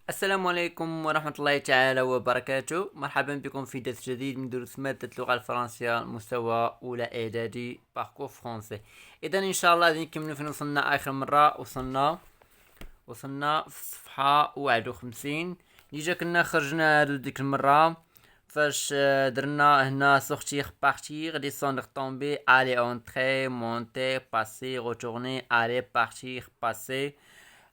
السلام عليكم ورحمة الله تعالى وبركاته. مرحبا بكم في درس جديد من دروس مادة اللغة الفرنسية مستوى أولى إعدادي باركور فرونسي. إذا إن شاء الله غادي نكملو فين وصلنا آخر مرة. وصلنا في الصفحة 51 اللي جا كنا خرجنا هادو ديك المرة فاش درنا هنا سورتيغ بارتيغ ديسوندر طومبي الي اونتري مونتي باسي روتورني الي بارتيغ باسي.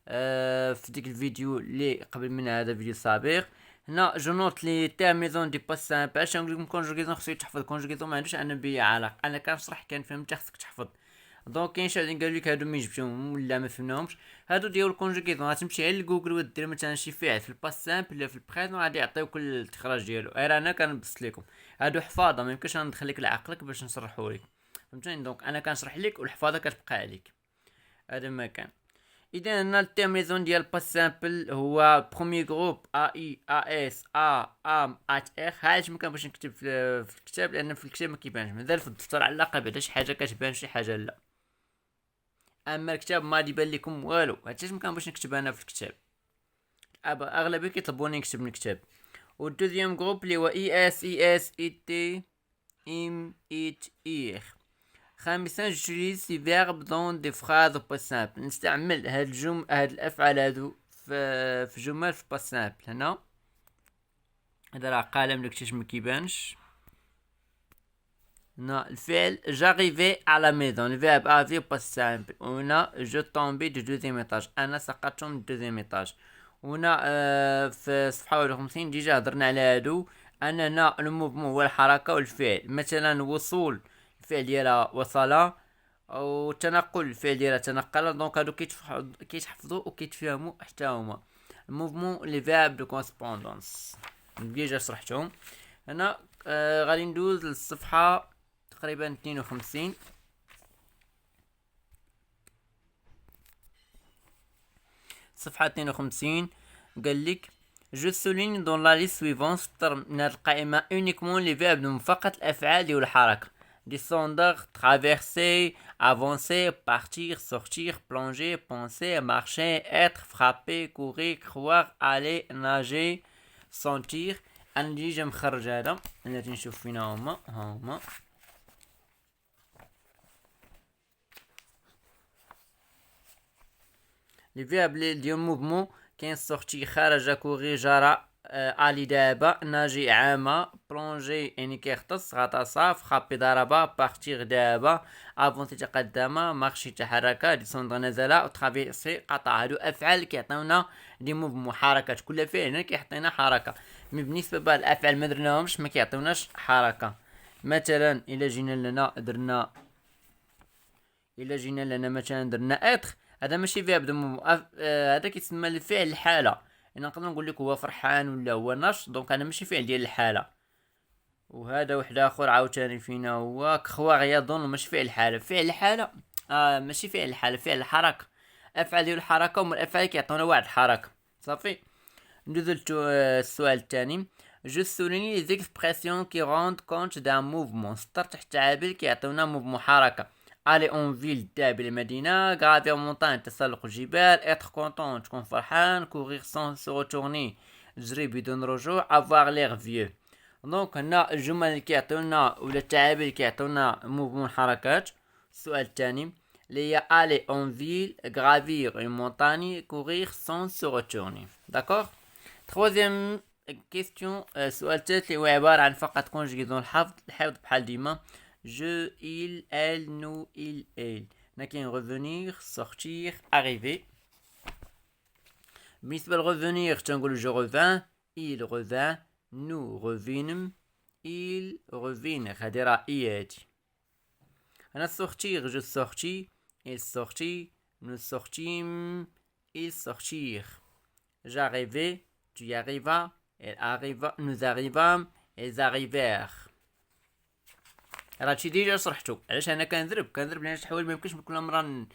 في ديك الفيديو اللي قبل من هذا الفيديو السابق هنا جو نوت لي تيرميزون دي باس سامبل. اش نقول لكم كونجوغيزون خصو يتحفظ. كونجوغيزون ما عندوش انا بيا علاقه، انا كنشرح كنفهم انت خصك تحفظ. دونك كاين شي اللي قالوا لك هادو ما جبتهم ولا ما فهمناهمش. هادو ديال الكونجوغيزون غتمشي على جوجل ودير مثلا شي فعل في الباس سامبل ولا في البريزون غادي يعطيوك الاستخراج ديالو. غير انا كنبسط لكم هادو حفاظه، ما يمكنش ندخل لك لعقلك باش نشرحو لك، فهمتوني؟ دونك انا كنشرح لك والحفاظه كتبقى عليك. هذا ما كان. اذا هنا التيرميزون ديال باس سامبل هو بروميي جروب ا اي ا اس ا ام ات اخ. علاش ما كنبغيش نكتب في الكتاب؟ لان في الكتاب ما كيبانش، مازال في الدفتر على الاقل بعدا شي حاجه كتبان شي حاجه لا، اما الكتاب ما يبان لكم والو. علاش ما كنبغيش نكتب انا في الكتاب؟ اغلبيه كيطلبوني نكتب من الكتاب. والدوزيام جروب اللي هو اي اس اي اس اي تي ام ايت اير. خامسا جوتيليز سي فيرب دون دي فراز باس سامبل. نستعمل هاد الافعال هادو في جمل في باس سامبل. هنا هذا راه قلم لكتاش ما كيبانش. هنا الفعل جاريفي على ميزون الفيرب افي باس سامبل. وهنا جو طومبي دو دوزيام ايطاج، انا سقطت من الدوزيام ايطاج. وهنا في صفحه 51 ديجا هضرنا على هادو. انا هنا الموفمون هو الحركه والفعل. مثلا وصول الفعل ديالها وصل، او تنقل الفعل ديالها تنقل. دونك هادو كيتحفظوا وكيتفهموا حتى هما. الموفمون لي فيرب دو كورسبوندونس ديجا شرحتهم. هنا غادي ندوز للصفحه تقريبا 52. صفحه 52 قال لك جو سولين دون لا ليست سويفون. سطر من هاد القائمه اونيكمون لي فيرب فقط الافعال ديال الحركه. descendre, traverser, avancer, partir, sortir, plonger, penser, marcher, être, frapper, courir, croire, aller, nager, sentir. انا نجي مخرج هذا التي نشوف فينا هما لي فيرب ديال موفمون. كاين سورتي خرج، كوري جرى، الي دابا، ناجي عامة، بلونجي يعني كيغطس غطس، فخابي ضربة، بارتيغ دابا، افونتي تقدم، مارشي تحرك، ديسوندر نزل، وترافيرسي قطع. هادو افعال كيعطيونا دي موفمون حركات. كل فعل هنا كيعطينا حركة. مي بالنسبة بقى الافعال ما درناهمش ما كيعطيوناش حركة. مثلا الا جينا لنا مثلا درنا اتر، هذا ماشي فيرب دو هذا كيتسمى الفعل الحاله. انا نقدر نقول لك هو فرحان ولا هو نشط، دونك انا ماشي فعل ديال الحاله. وهذا واحد اخر عاوتاني فينا هو كخوا غياضون، ماشي فعل الحاله. فعل الحاله ماشي فعل الحاله، فعل الحركه. افعال ديال الحركه هما الافعال كيعطيونا واحد الحركه. صافي ندوزو السؤال الثاني. جو سوليني لي زيكسبرسيون كي روند كونت دان موفمون. سطر تحت تعابير كيعطيونا موفمون حركه. aller en ville الذهاب الى المدينه، gravir montagne تسلق الجبال، être content تكون فرحان، courir sans se retourner تجري بدون رجوع، avoir l'air vieux. دونك هنا الجمل اللي كيعطيونا ولا التعابير اللي كيعطيونا موفمون حركات. السؤال الثاني اللي هي aller en ville, gravir une montagne, courir sans se retourner. داكوغ. troisième question. السؤال الثالث اللي هو عباره عن فقط كونجيغيزون الحفظ بحال ديما. Je, il, elle, nous, il, elle. نكين revenir, sortir, arriver. بالنسبة لrevenir تنقول je revins, il revint, nous revinmes, il revinrent. هادي راه اي هادي. أنا sortir je sortis, il sortit, nous sortîmes, ils sortirent. J'arrivais, tu y arrivas, elle arriva, nous arrivâmes, ils arrivèrent. راه شي ديجا شرحتو. علاش انا كنضرب لان شي حوايج ما يمكنش كل مره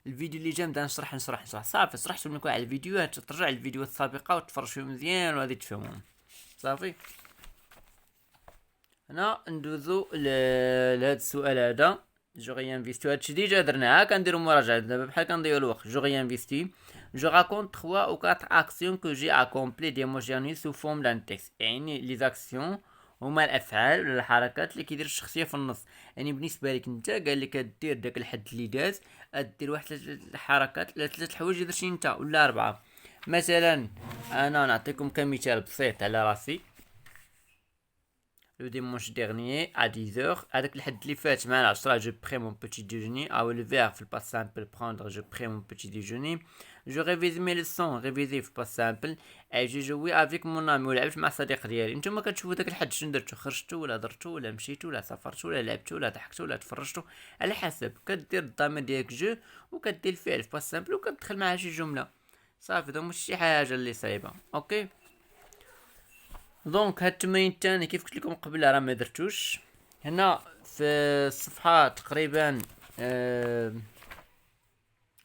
الفيديو اللي جا نبدا نشرح صافي شرحتو لكم على الفيديوهات. ترجع للفيديوهات السابقه وتفرج فيهم مزيان وغادي تفهمهم. صافي هنا ندوزو لهذا السؤال هذا. جو غيان فيستو هادشي ديجا درناه، كنديرو مراجعه دابا بحال كنضيعو الوقت. جو غيان فيستي Je raconte 3 ou 4 actions que j'ai accomplies ديموجيني sous forme d'un texte. يعني لي زاكسيون هما الافعال ولا الحركات اللي كيدير الشخصيه في النص. يعني بالنسبه لك انت قال لك دير داك الحد اللي داز، دير واحد 3 الحركات ولا 3 الحوايج اللي درتي انت ولا 4. مثلا انا نعطيكم كمثال بسيط على راسي. Le dimanche dernier à 10h هذاك الحد اللي فات مع 10 je prends mon petit déjeuner او le verbe في الباس سامبل prendre je prends mon petit déjeuner. Je révise mes leçons réviser في الباس سامبل. اي جو جوي افيك مون امي ولعبت مع صديق ديالي. نتوما كتشوفوا داك الحد شنو درتو، خرجتوا ولا درتو ولا مشيتوا ولا سافرتوا ولا لعبتوا ولا ضحكتوا ولا تفرجتوا، على حسب. كدير الضمير ديالك جو وكدير الفعل في باس سامبل وكتدخل معاه شي جمله صافي. دونك ماشي شي حاجه اللي صعيبه. اوكي دونك هاد التمرين الثاني كيف قلت لكم قبل راه ما درتوش. هنا في الصفحه تقريبا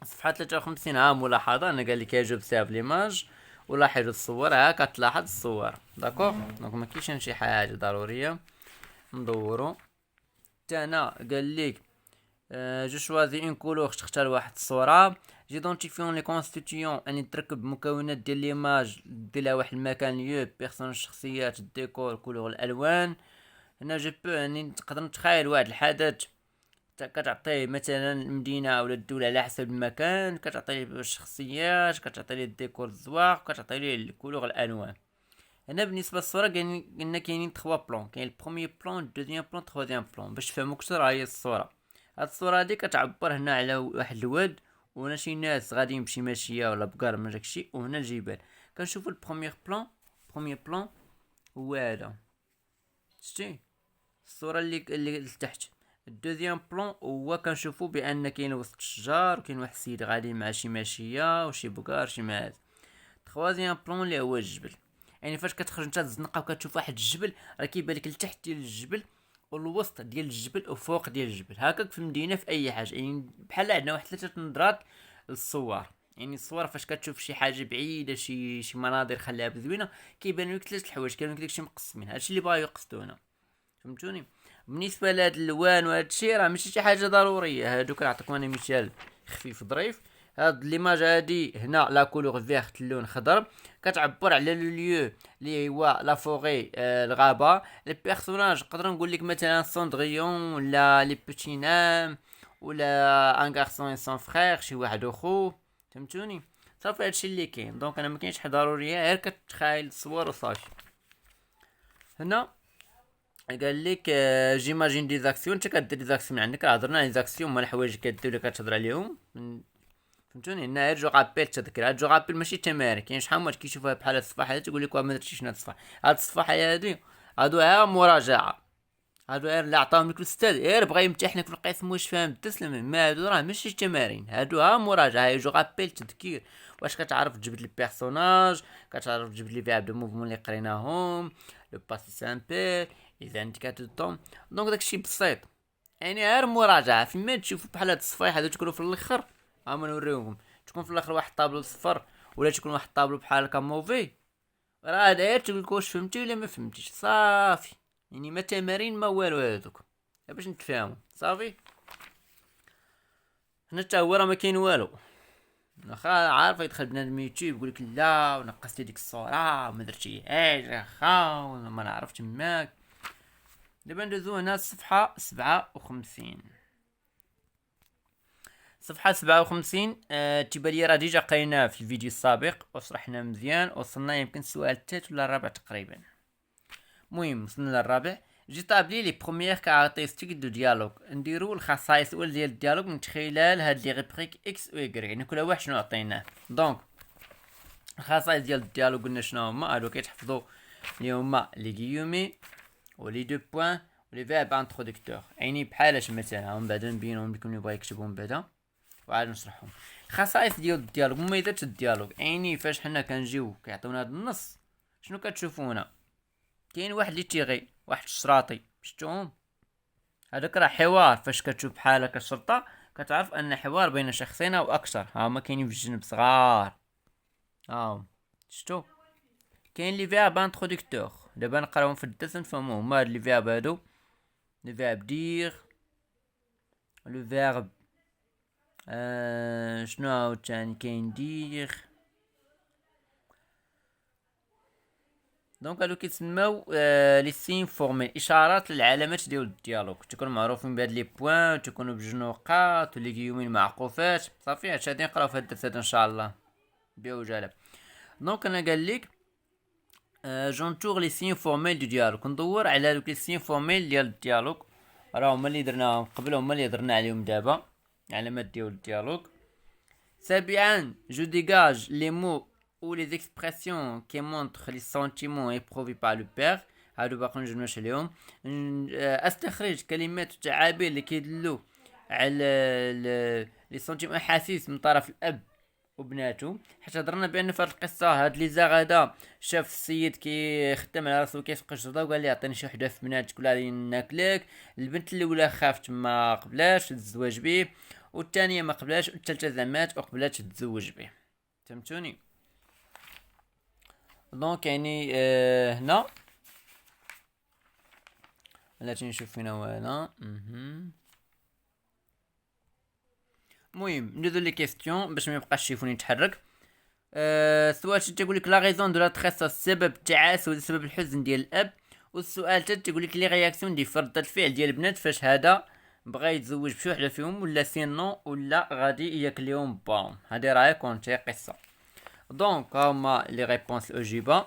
صفحه 53 ها ملاحظه انا قال لك يجب سيف ليماج ولاحظ الصور. ها كتلاحظ الصور داكوغ. دونك ما كاينش شي حاجه ضروريه ندورو. حتى هنا قال لك جو شوازي اون كولور، تختار واحد الصوره. جيدونتيفيون لي كونستيتيون يعني تركب مكونات ديال ليماج دير لها واحد المكان ليو بيرسون الشخصيات الديكور كولور الالوان. هنا جو بو يعني نقدر نتخيل واحد الحدث كتعطيه مثلا المدينه او الدوله على حسب المكان، كتعطيه الشخصيات، كتعطي ليه الديكور الزواق، كتعطي ليه الكولور الالوان. هنا بالنسبه للصوره قلنا كاينين 3 بلون، كاين البروميير بلون الدوزيام بلون الترويزيام بلون. باش تفهموا اكثر هي الصوره. هاد الصوره هادي كتعبر هنا على واحد الواد وهنا شي ناس غاديين بشي ماشيه ولا بقار من داكشي وهنا الجبال. كنشوفوا البروميير بلون هو هذا شتي الصوره اللي لتحت. الدوزيام بلون هو كنشوفوا بان كاين وسط الشجار وكاين واحد السيد غادي مع شي ماشيه وشي بقار شي معاز. الترويزيام بلون اللي هو الجبل. يعني فاش كتخرج نتا الزنقه وكتشوف واحد الجبل راه كيبان لك التحت ديال الجبل والوسط ديال الجبل وفوق ديال الجبل. هكاك في المدينه في اي حاجه. يعني بحال عندنا واحد 3 نظرات للصور. يعني الصور فاش كتشوف شي حاجه بعيده شي مناظر خلابه زوينه كيبانوا لك 3 الحوايج كانوا داكشي مقسمين. هادشي اللي بغاو يقصدوا هنا فهمتوني. بالنسبه لهاد الالوان وهاد الشيء راه ماشي شي حاجه ضروريه. هادو كنعطيكم انا مثال خفيف ظريف. هاد ليماج هادي هنا لا كولور فيرت اللون خضر كتعبر على لو ليو اللي هو لا فوري الغابه. لي بيرسوناج نقدر نقول لك مثلا سوندريون ولا لي بوتي نام ولا ان غارسون اي سون فرير شي واحد اخو فهمتوني. صافي هادشي اللي كاين. دونك انا ما كاينش حاجه ضروريه غير كتخيل الصور وصافي. هنا قال لك جيماجين دي زاكسيون. انت كدير دي زاكسيون عندك هضرنا على زاكسيون هما الحوايج اللي كدير اللي كتهضر عليهم فهمتوني. هنا جو رابيل تذكر. هاد جو رابيل ماشي تمارين. كاين شحال من واحد كيشوفها بحال هاد الصفحه تقول لك ما درتيش هاد الصفحه. هاد الصفحه هادي هادو غير مراجعه. هادو غير اللي عطاهم لك الاستاذ غير بغا يمتحنك في القسم واش فاهم تسلم. ما هادو راه ماشي تمارين. هادو ها مراجعه. جو رابيل تذكير. واش كتعرف تجبد لي بيرسوناج، كتعرف تجبد لي فيرب دو موفمون اللي قريناهم، لو باسي سامبل اذا انت كتدوم. دونك داكشي بسيط. يعني غير مراجعه. فيما تشوفوا بحال هاد الصفايح هادو تكونوا في الاخر هما نوريوكم. تكون في الاخر واحد طابلو صفر ولا تكون واحد طابلو بحال هكا موفي راه داير تقول لك واش فهمتي ولا ما فهمتيش صافي. يعني ما تمارين ما والو هادوك باش نتفاهموا صافي. هنا حتى هو راه ما كاين والو. واخا عارف يدخل بنادم يوتيوب يقول لك لا ونقصتي ديك الصوره وما درتيهاش اخا ولا ما نعرف تماك. دابا ندوزو هنا الصفحه 57. صفحة 57 تيبان لي راه ديجا قريناه في الفيديو السابق وشرحنا مزيان. وصلنا يمكن السؤال الثالث ولا الرابع تقريبا. المهم وصلنا للرابع. جيتابلي لي بروميير كاركتيرستيك دو ديالوغ. نديرو الخصائص الاولى ديال الديالوغ من خلال هاد لي ريبريك اكس و ايكغيك. يعني كل واحد شنو عطيناه. دونك الخصائص ديال الديالوغ قلنا شنو هما. هادو كيتحفظوا اللي هما لي غيومي ولي دو بوين ولي فيرب انترودكتور. يعني بحالاش مثلا من بعد نبينهم لكم اللي بغا يكتبهم بعدا وعاد نشرحهم. خصائص ديال الديالوغ مميزات الديالوغ. يعني فاش حنا كنجيو كيعطيونا هذا النص شنو كتشوفوا هنا. كاين واحد اللي تيغي واحد الشراطي شفتوهم هذاك راه حوار. فاش كتشوف بحال هكا الشرطه كتعرف ان حوار بين شخصين او اكثر. ها هما كاينين في الجنب صغار ها شفتو. كاين لي فيرب انترودكتور. دابا نقراوهم في الدرس نفهموا هما هاد لي فيرب هادو. لي فيرب دير لو فيرب شنو عاوتاني كيندير؟ دونك هادو كيتسماو لي سين فورمي، اشارات للعلامات ديال الديالوج، تكون معروفين بهاد لي بوين، تكونوا بجوج نقاط ولي كيومين معقوفات. صافي هادشي غادي نقراو في هاد الدرس هذا ان شاء الله بعجاله. دونك انا قال لك جونتور لي سين فورميل دو ديالوج، كندور على دوك لي سين فورميل ديال الديالوج، راه هما اللي درناهم قبل، هما اللي درنا عليهم دابا علامات ديال الديالوج. سابعا جو ديغاج لي مو ou les expressions qui montrent les sentiments éprouvés par le père. هادو باقي نجمعوش عليهم. استخرج كلمات وتعابير اللي كيدلو على لي سنتيمون احاسيس من طرف الاب وبناتو، حيت هضرنا بان في هاد القصه هاد لي زغدا شاف السيد كيخدم على راسو كيفقد جرده وقال لي عطيني شي وحده في بناتك ولا غادي ناكلك. البنت الاولى خافت ما قبلاش تتزوج به، والثانيه ما قبلاش، والثالثه زعمات وقبلات تتزوج به. فهمتوني؟ دونك يعني هنا بلاتي نشوف فينا هو هنا. المهم ندوزو لي كيستيون باش ما يبقاش شيفوني يتحرك. السؤال تيقول لك لا غيزون دو لا تريس، السبب التعاسه ولا سبب الحزن ديال الاب. والسؤال تيقول لك لي رياكسيون دي ردة الفعل ديال البنات فاش هذا بغى يتزوج بشي وحده فيهم، ولا سينو ولا غادي ياكليهم بام. هادي راهي كونتي قصه. دونك هما لي ريبونس الاجوبه.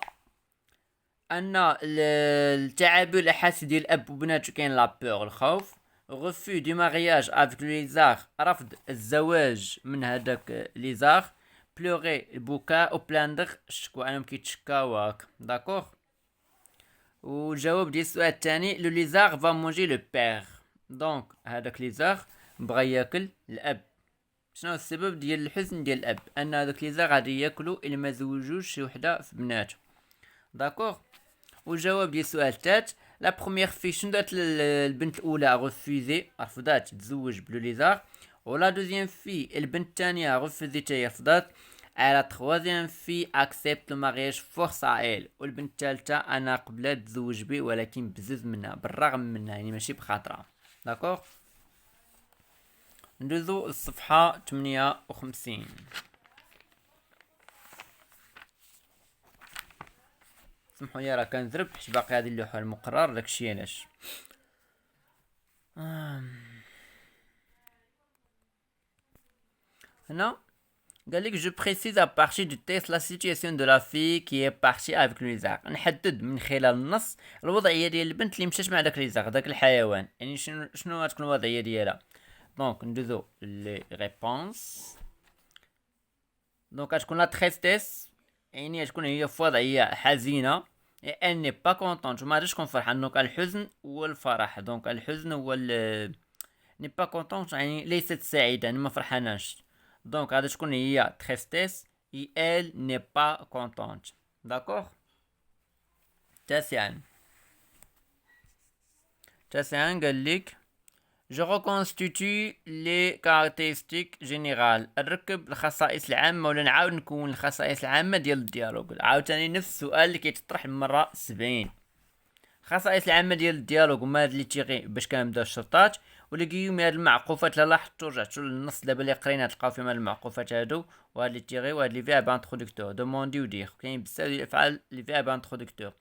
ان التعابير الاحاسيس ديال الاب وبناته كاين لا بور الخوف، غوفو دو مارياج افيك ليزار رفض الزواج من هذاك ليزار، بلوغي البكاء وبلاندر الشكوى انهم كيتشكاو هاك. داكوغ. والجواب ديال السؤال الثاني لو ليزار فا مونجي لو بير، دونك هذاك ليزار بغى ياكل الاب. شنو السبب ديال الحزن ديال الاب؟ ان هذاك ليزار غادي ياكلوا الا ما زوجوش شي وحده في بناته. داكوغ. والجواب ديال السؤال الثالث لا بروميير في شنو دارت البنت الاولى؟ غوفيزي رفضات تزوج بلو ليزار. ولا دوزيام في البنت الثانيه غوفيزي تاهي رفضات. على تخوازيام في اكسبت لو مارياج فورس ايل. والبنت الثالثه انا قبلت تزوج بي ولكن بزز منها، بالرغم منها، يعني ماشي بخاطرها. داكوغ. ندوزو الصفحه 58. سمحوا لي راه كنزرب حيت باقي هذه اللوحه المقرر، داكشي علاش. هنا قال لك جو بريسيز ا بارتي دو تيست لا سيتوياسيون دو لا في كي هي بارتي افيك ليزار. نحدد من خلال النص الوضعيه ديال البنت اللي مشات مع داك ليزار، داك الحيوان، يعني شنو غتكون الوضعيه ديالها. دونك ندوزو لي ريبونس. دونك غتكون لا تريستيس، يعني غتكون هي في وضعيه حزينه، ان ني با كونطونت، وما غاديش تكون فرحان. دونك الحزن والفرح، دونك الحزن هو ني با كونطونت يعني ليست سعيده، يعني ما فرحاناش. دونك غادي تكون هي تريستيس اي ال ني با كونطونت. داكوغ. تاسعا قال لك جو reconstitue les caractéristiques générales، نركب الخصائص العامة ولا نعاود نكون الخصائص العامة ديال الديالوج. عاوتاني نفس السؤال اللي كيتطرح المرة 70. الخصائص العامة ديال الديالوج هما هاد لي تيغي باش كنبداو الشرطات، ولا كيوم هاد المعقوفات. لا لاحظتوا رجعتوا للنص دابا اللي قرينا تلقاو فيهم هاد المعقوفات هادو، وهاد لي تيغي وهاد لي فيرب انترودكتور دوموندي ودير. كاين بزاف ديال الافعال لي فيرب انترودكتور،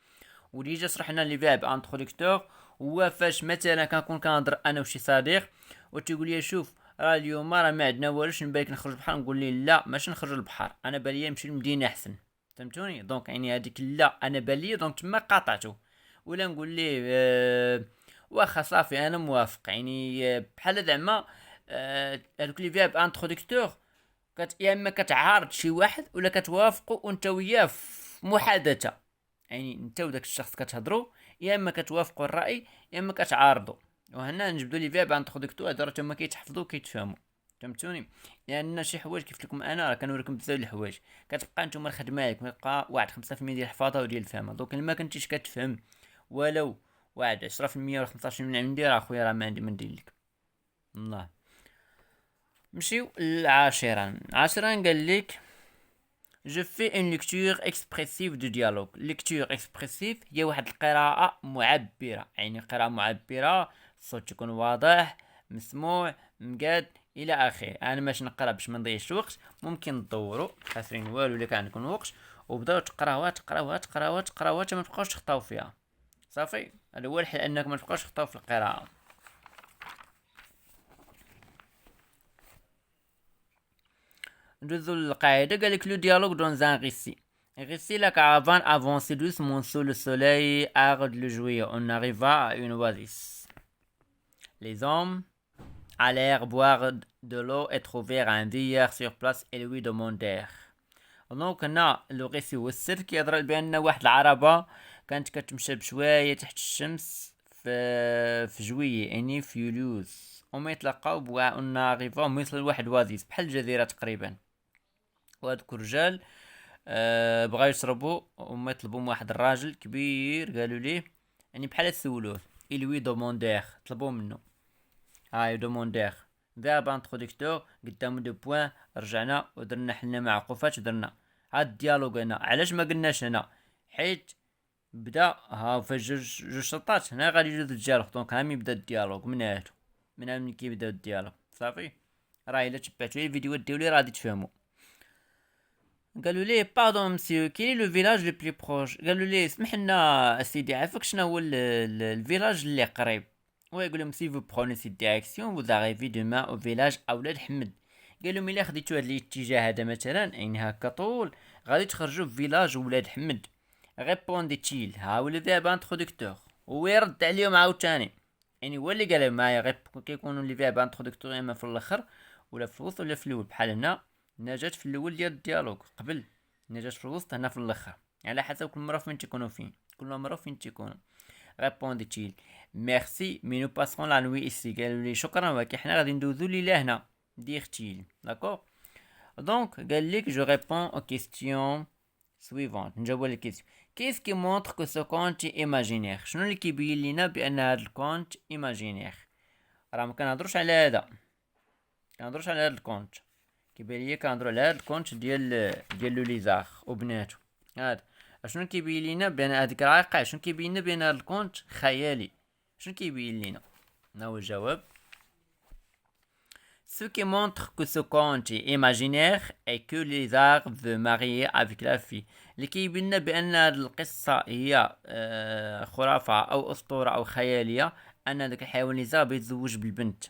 وديجا شرحنا لي فيرب انترودكتور. هو فاش مثلا كنكون كنهضر انا وشي صديق وتيقول لي شوف راه اليوم راه ما عندنا والوش، نبالك نخرج البحر، نقول لي لا ماشي نخرج البحر، انا بالي نمشي للمدينه احسن. فهمتوني؟ دونك يعني هذيك لا انا بالي، دونك تما قاطعته. ولا نقول ليه واخا صافي انا موافق، يعني بحال زعما هذوك لي فيرب انترودكتور يا اما كتعارض شي واحد ولا كتوافقوا وانت وياه في محادثه، يعني انت وداك الشخص كتهضروا، يا اما كتوافقوا الراي يا اما كتعارضوا. وهنا نجبدوا لي فيرب انترودكتور هذا راه تما كيتحفظوا وكيتفهموا. فهمتوني؟ لان شي حوايج كيف لكم انا راه كنوريكم بزاف د الحوايج، كتبقى نتوما الخدمه لك كتبقى واحد 5% ديال الحفاظه وديال الفهم. دونك ما كنتيش كتفهم ولو واحد 10% ولا 15% من عندي، راه خويا راه ما عندي ما ندير لك. الله. نمشيو للعاشرة. قال لك Je fais une lecture expressive du dialogue. lecture expressive هي واحد القراءة معبرة، يعني قراءة معبرة، الصوت يكون واضح مسموع مقاد، الى اخره. انا باش نقرا باش ما نضيعش الوقت، ممكن تدوروا خاسرين والو الا كان عندكم وقت، وبداو تقراوها تقراوها تقراوها تقراوها حتى ما تبقاوش تخطاو فيها. صافي، هذا هو الحل، انكم ما تبقاوش تخطاو في القراءه. ندوزو للقاعده. قالك لو ديالوج دون ان récit. Récit, la caravane avançait doucement sous le soleil aride le juillet. On arriva à une oasis. Les hommes allèrent boire de l'eau et trouvèrent un vieillard sur place et lui demandèrent. دونك هنا لو غيسي هو السر كيهضر بان واحد العربه كانت كتمشى بشويه تحت الشمس في جويه، يعني في يوليوز، وما يتلاقاو بوا اون اريفا مثل واحد وازيز بحال الجزيره تقريبا. وهادوك الرجال بغاو يشربوا، وما يطلبوا من واحد الراجل كبير، قالوا ليه يعني بحال سولوه إلوي دوموندير، طلبوا منه هاي دوموندير ذهب انتروديكتور قدامو دو بوين. رجعنا ودرنا حنا معقوفات ودرنا هاد الديالوغ هنا. علاش ما قلناش هنا؟ حيت بدا ها في جوج شطات هنا غادي يجوز الديالوغ. دونك ها مي بدا الديالوغ من هادو، من ملي كيبدا الديالوغ. صافي، راه الا تبعتوا لي الفيديوهات ديالي راه غادي تفهموا. قالوا ليه باردون مسيو كي لو فيلاج لو بلي بروش. قالوا ليه اسمح لنا سيدي، عافاك شنو هو الفيلاج اللي قريب؟ ويقول لهم سي فو بروني سي ديريكسيون فو اريفي دوما او فيلاج اولاد حمد. قال لهم الا خديتو هاد الاتجاه هذا مثلا، يعني هكا طول، غادي تخرجوا في فيلاج ولاد حمد. ريبوندي تشيل ها هو اللي ذهب انتروديكتور، ويرد عليهم عاوتاني. يعني هو اللي قال لهم هاي غير كيكونوا اللي ذهب انتروديكتور اما في الاخر ولا في الوسط ولا في الاول. بحال هنا نجات في الاول ديال الديالوغ قبل، نجات في الوسط، هنا في الاخر، على حسب كل مره فين تكونوا فين، كل مره فين تكونوا. ريبوندي-t-il ميرسي مي نو باسون لا نوي ايسي. قالوا لي شكرا ولكن حنا غادي ندوزو ليله هنا. دير-t-il داكور. دونك قال لك جو ريبون او كيستيون سويفونت. نجاوب على الكيستيون. كيس كي مونطر كو سو كونت ايماجينير؟ شنو اللي كيبين لينا بان هذا الكونت ايماجينير؟ راه ما كنهضروش على هذا، كنهضروش على هذا الكونت. كيبان ليا كنهضروا على هذا الكونت ديال لو ليزار وبناتو. هذا شنو كيبين لينا بان هذيك الواقع؟ شنو كيبين لنا بان هذا الكونت خيالي؟ شنو كيبين لينا؟ هنا هو الجواب. Ce qui montre que ce conte est imaginaire et que Lézard veut marier avec la fille. اللي كيبين لنا بان هذه القصه هي خرافه او اسطوره او خياليه، ان هذاك الحيوان ليزار بيتزوج بالبنت.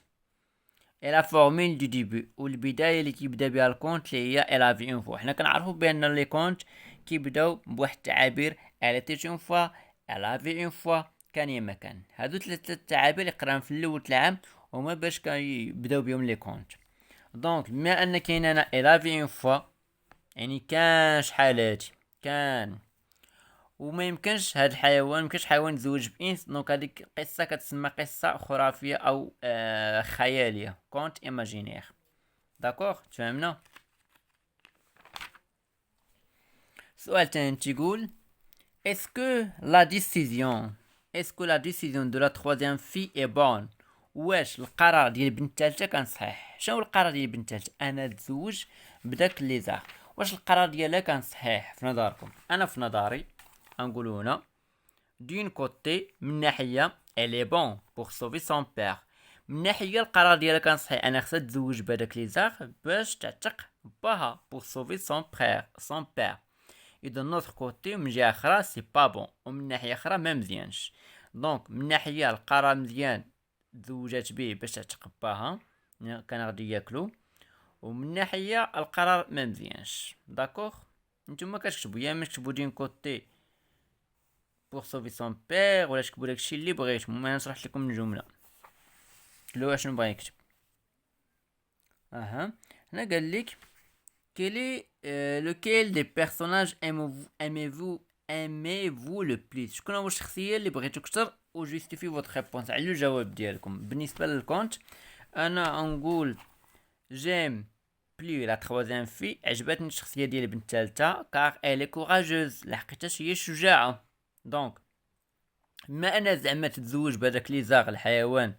et la formule du début والبدايه اللي كيبدا بها الكونت اللي هي الا في اون فوا. حنا كنعرفوا بان لي كونت كيبداو بواحد التعابير الا تي اون فوا، الا في اون فوا، كان يا مكان. هادو ثلاثه التعابير اللي قراهم في الاول العام هما باش كيبداو بهم لي كونت. دونك بما ان كاين انا الا في اون فوا، يعني كان شحال هادي كان، وما يمكنش هاد الحيوان، ميمكنش حيوان يتزوج بانس. دونك هذيك قصه كتسمى قصه خرافيه او خياليه، كونت ايماجينير. داكوغ، تفهمنا؟ سؤال تاني تيقول اسكو لا ديسيزيون دو لا تروازيام في اي بون؟ واش القرار ديال البنت الثالثه كان صحيح؟ شنو القرار ديال البنت الثالثه؟ انا تزوج بداك ليزار، واش القرار ديالها كان صحيح في نظركم؟ انا في نظري نقولوا هنا دون كوتي، من ناحيه الي بون بوغ سوفي سون بير، من ناحيه القرار ديالها كان صحيح، انا خصها تزوج بهداك ليزار باش تعتق باها بوغ سوفي سون بير. اذا نوتر كوتي من جهه اخرى سي با بون، ومن ناحيه اخرى ما مزيانش. دونك من ناحيه القرار مزيان، تزوجات به باش تعتق باها، كان غادي ياكلو، ومن ناحيه القرار ما مزيانش. داكوغ، نتوما كتكتبوا يا اما تكتبوا دين كوتي بوغ سوفي سون بير، ولا تكتبوا داكشي اللي بغيتو. ما نشرح لكم الجمله كلوا شنو بغا يكتب. هنا قال لك quel est lequel des personnages aimez-vous le plus؟ شكون هو الشخصيه اللي بغيتو اكثر؟ وجوستيفي فوت ريبونس، على الجواب ديالكم. بالنسبه للكونت انا نقول جيم بلي لا تروازيام في، عجبتني الشخصيه ديال البنت الثالثه كار الي كوراجوز، لحقيتاش هي شجاعه. دونك ما انا زعما تتزوج بهذاك ليزار الحيوان،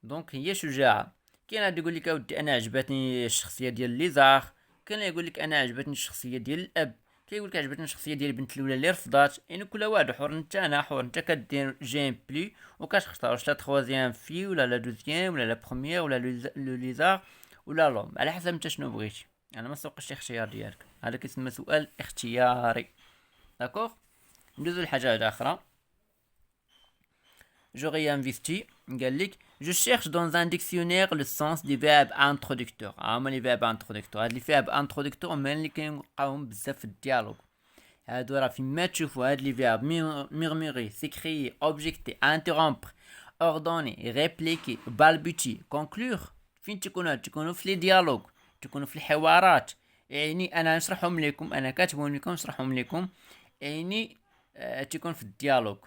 دونك هي شجاعه. كاين اللي يقول لك اودي انا عجبتني الشخصيه ديال ليزار، كاين اللي يقول لك انا عجبتني الشخصيه ديال الاب. كيقول لك عجبتني الشخصيه ديال البنت الاولى اللي رفضات، يعني كل واحد حر، انت انا حر، انت كدير جيم بلي وكتختار واش لا تخوازيام في ولا لا دوزيام ولا لا بروميير ولا لو ليزار ولا لوم، على حسب انت شنو بغيتي. انا ما سوقش الاختيار ديالك، هذا كيسمى سؤال اختياري. داكوغ. ندوزو لحاجه واحده اخرى. J'aurais investi, قال لك je cherche dans un dictionnaire le sens du verbe introducteur. هما لي verbe introducteur، هاد لي verbe introducteur هما اللي كيوقعوهم بزاف في الديالوج. هادو راه فيما تشوفوا هاد لي verbe murmurer, s'écrier, objecter, interrompre, ordonner, répliquer, balbutier, conclure، فين تكونوا في لي ديالوج، تكونوا في الحوارات. يعني انا نشرحهم لكم، انا كاتبهم لكم نشرحهم لكم، يعني تكون في الديالوج.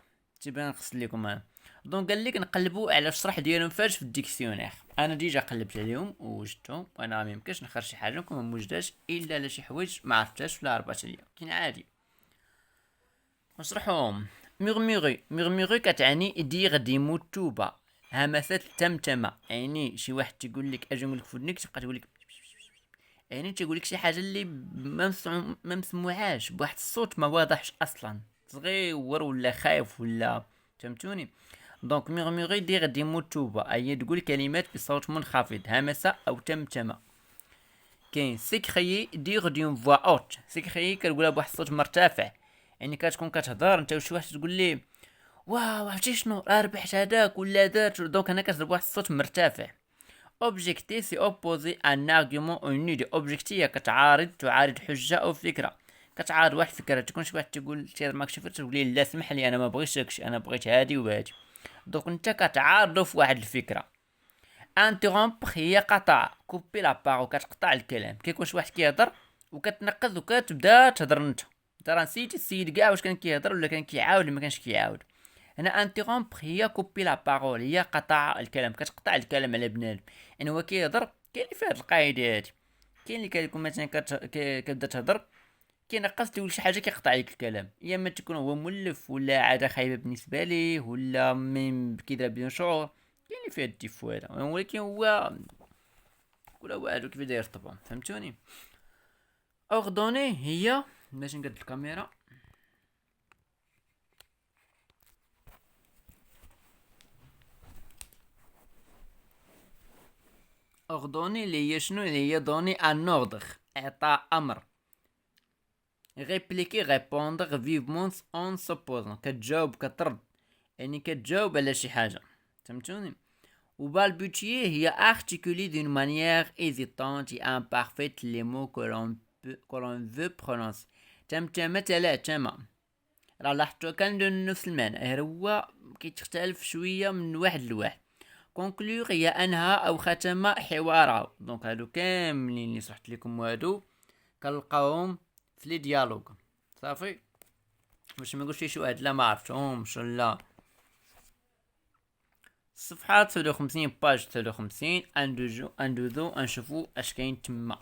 تبان نغسل لكم انا. دونك قال لك نقلبوا على الشرح ديالهم فاش في الديكسيونير. انا ديجا قلبت عليهم ووجدتهم، وانا ما يمكنش نخرج شي حاجه نكون ما موجداش الا على شي حوايج ما عرفتهاش ولا عرفت عليا، كاين عادي نشرحهم. ميغميغي كتعني دير دي موتوبه، همسات التمتمه، يعني شي واحد تيقول لك اجي نقول لك فودنيك تبقى تقول لك، يعني تيقول لك شي حاجه اللي ما مسموعاش بواحد الصوت ما واضحش اصلا، صغير ولا خايف ولا، فهمتوني؟ دونك ميغميغي دير دي موتوبه، اي تقول كلمات بصوت منخفض، همسه او تمتمه. كاين سيكريي دير دي فوا اوت، سيكريي كتقولها بواحد الصوت مرتفع، يعني كتكون كتهضر انت وشي واحد تقول ليه واو عرفتي شنو راه ربحت هذاك ولا دارت، دونك هنا كتهضر بواحد الصوت مرتفع. اوبجيكتي سي اوبوزي ان ارغيومون او اون ايدي، اوبجيكتي هي تعارض حجه او فكره، كتعارض واحد الفكره، تكون شي واحد تقول شي ماك شفتش تقول لي لا سمح لي انا ما بغيتش داكشي، انا بغيت هادي وهادي، دونك انت كتعارضوا في واحد الفكره. انترومبر هي قطع، كوبي لا باغ كتقطع الكلام، كيكون شي واحد كيهضر وكتنقز وكتبدا تهضر انت راه نسيتي السيد كاع واش كان كيهضر ولا كان كيعاود ولا ما كانش كيعاود. هنا انترومبر هي كوبي لا بارول، هي قطع الكلام، كتقطع الكلام على بنادم، يعني هو كيهضر. كاين اللي فيه هاد القاعده هادي، كاين اللي كيكون مثلا كتبدا تهضر كينقص تقول شي حاجه كيقطع عليك الكلام، يا اما تكون هو مولف ولا عاده خايبه بالنسبه ليه ولا من كيدير بدون شعور، كاين اللي فيه الديفو هذا، ولكن هو كل واحد كيف داير طبعا، فهمتوني؟ اوردوني هي باش نقد الكاميرا. ordonner اللي هي شنو، اللي هي دوني ان اوردر، اعطاء امر. ريبليكي ريبوندر فيفمون اون سوبوزون، كتجاوب كترد، يعني كتجاوب على شي حاجه، فهمتوني؟ وبالبوتيي هي articuler d'une manière hésitante et imparfaite les mots que l'on veut prononcer. تمتمة تلاتمة، راه لاحظتو كان نفس المعنى، غير هو كيتختلف شويه من واحد لواحد. كونكلور هي انهى او ختم حوارها، دونك هادو كاملين اللي شرحت لكم هادو كنلقاوهم في لي ديالوج، صافي باش ما نقولش شي واحد لا ما عرفتهمش لا. الصفحه 59 باج 59 اندوزو نشوفو اش كاين تما.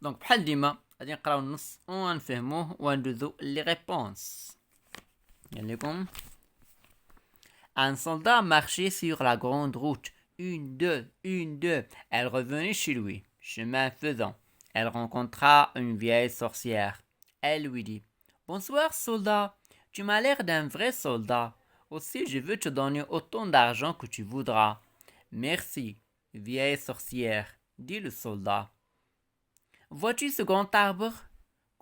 دونك بحال ديما غادي نقراو النص ونفهموه وندوزو لي ريبونس. قال لكم un soldat marchait sur la grande route. Une, deux. Elle revenait chez lui. Chemin faisant, elle rencontra une vieille sorcière. Elle lui dit: bonsoir, soldat. Tu m'as l'air d'un vrai soldat. Aussi, je veux te donner autant d'argent que tu voudras. Merci, vieille sorcière, dit le soldat. Vois-tu ce grand arbre?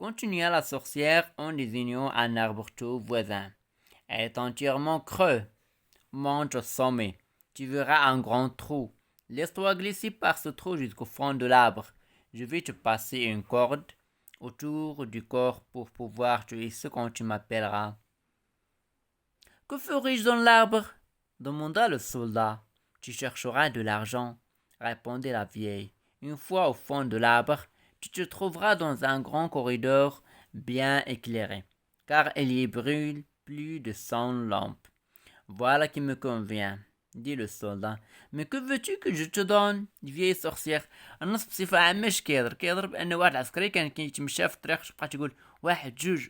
Continua la sorcière en désignant un arbre-tout voisin. Elle est entièrement creux. Monte au sommet. Tu verras un grand trou. Laisse-toi glisser par ce trou jusqu'au fond de l'arbre. Je vais te passer une corde autour du corps pour pouvoir te hisser quand tu m'appelleras. Que ferai-je dans l'arbre? Demanda le soldat. Tu chercheras de l'argent, répondit la vieille. Une fois au fond de l'arbre, tu te trouveras dans un grand corridor bien éclairé, car il y brûle plus de 100 lampes. Voilà qui me convient, dit le soldat. Mais que veux-tu que je te donne, vieille sorcière? النص بصفة عامة اش كيهضر بأن واحد العسكري كان كيتمشى في الطريق بقى تيقول واحد جوج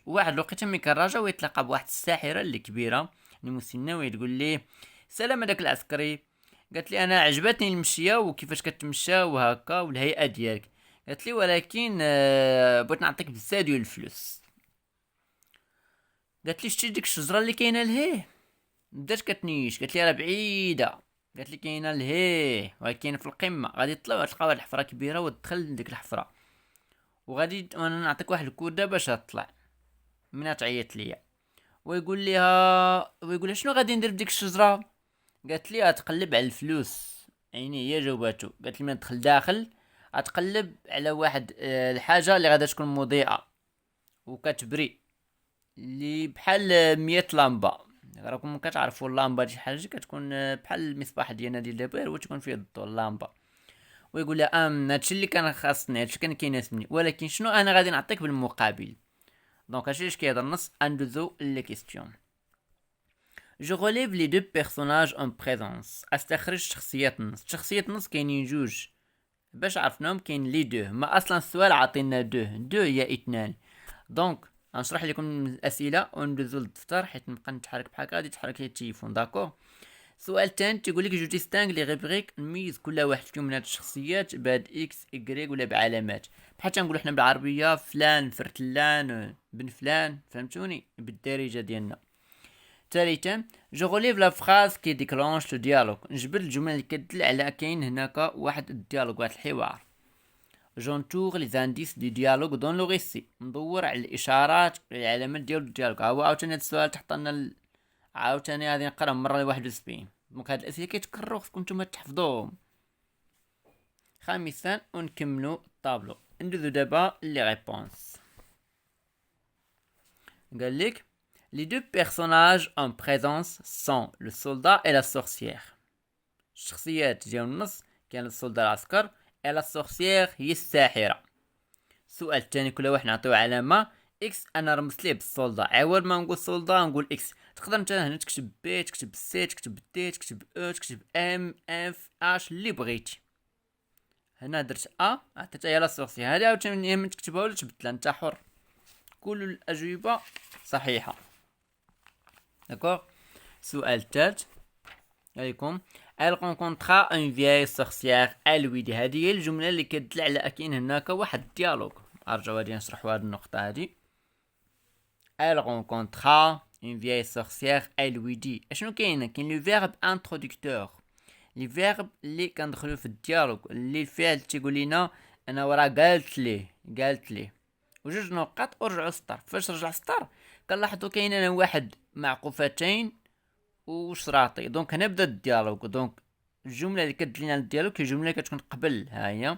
واحد الوقيته ملي كان راجع ويتلاقى بواحد الساحرة اللي كبيرة اللي مسنة وتقول ليه: سلام هذاك العسكري، قالت لي انا عجبتني المشيه وكيفاش كتمشى وهكا والهيئه ديالك. قالت لي ولكن بغيت نعطيك بزاف ديال الفلوس. قالت لي شتي ديك الشجره اللي كاينه لهيه؟ بدات كتنيش، قالت لي راه بعيده. قالت لي كاينه لهيه ولكن في القمه، غادي تطلع تلقى واحد الحفره كبيره وتدخل لديك الحفره، وغادي انا نعطيك واحد الكوده باش تطلع. منها تعيط ليا ويقول لها شنو غادي ندير بديك الشجره؟ قالت لي غتقلب على الفلوس. يعني هي جاوباتو، قالت لي من تدخل داخل غتقلب على واحد الحاجه اللي غادا تكون مضيئه وكتبري، اللي بحال 100 لامبه. راكم كتعرفوا اللامبه شي حاجه كتكون بحال المصباح ديالنا ديال دابا هو تكون فيه الضوء اللامبه. ويقول لها هادشي اللي كان خاصني، هادشي كان كيناسبني، ولكن شنو انا غادي نعطيك بالمقابل؟ دونك هادشي اش كيهضر النص. اندوزو لي كيستيون. جو غوليف لي دو بيرسوناج اون بريزونس. استخرج شخصيات النص. شخصيات النص كاينين جوج باش عرفناهم، كاين لي دو، ما اصلا السؤال عطينا دو هي اثنان. دونك غنشرح لكم الاسئله وندوزو للدفتر حيت نبقى نتحرك بحال هكا غادي تحرك لي التليفون. داكور. السؤال الثاني تيقول لك جو ديستانغ لي غيبريك، نميز كل واحد فيهم من هاد الشخصيات بهاد اكس اكريك ولا بعلامات، بحال تنقولوا حنا بالعربيه فلان فرتلان بن فلان، فهمتوني بالدارجه ديالنا. ثالثا جو غوليف لا فراز كي ديكلونش لو ديالوج، نجبد الجمله اللي كتدل على كاين هناك واحد الديالوج، واحد الحوار. جونتور لي زانديس دي ديالوج دون لو ريسي، ندور على الاشارات العلامات ديال الديالوج. ها هو عاوتاني هاد السؤال تحط لنا عاوتاني غادي نقرا مره 71. دونك هاد الاسئله كيتكرروا خصكم نتوما تحفظوهم. خامسا ونكملوا الطابلو. ندوزو دابا لي ريبونس. قال لك les deux personnages en présence sont le soldat et la sorcière. الشخصيات ديال النص كان السولدا العسكر et la sorcière هي الساحرة. السؤال الثاني كل واحد نعطيو علامة اكس، انا رمزت ليه بالسولدا، عوض ما نقول سولدا نقول اكس. تقدر انت هنا تكتب بي، تكتب سي، تكتب دي، تكتب او، تكتب ام اف اش اللي بغيتي. هنا درت عطيتها لا سورسيير، هذه عاوتاني يا من تكتبها ولا تبدلها انت حر. كل الاجوبه صحيحه. داكوغ. السؤال الثالث عليكم elle rencontra une vieille sorcière à lui. هذه هي الجمله اللي كتدل على كاين هناك واحد الديالوج. ارجعوا غادي نشرحوا هذه النقطه هذه. elle rencontra une vieille sorcière à lui dit. اشنو كاين لو فيرب انترودكتور، لي فيرب اللي كندخلوا في الديالوج، اللي الفعل تيقول لنا انا ورا قالت ليه وجوج نقاط. ورجعوا السطر. فاش رجع السطر كنلاحظوا كاين هنا واحد معقوفتين وشراطي. دونك هنا بدا الديالوج. دونك الجمله اللي كتدل لنا الديالوج هي الجمله اللي كتكون قبل. ها هي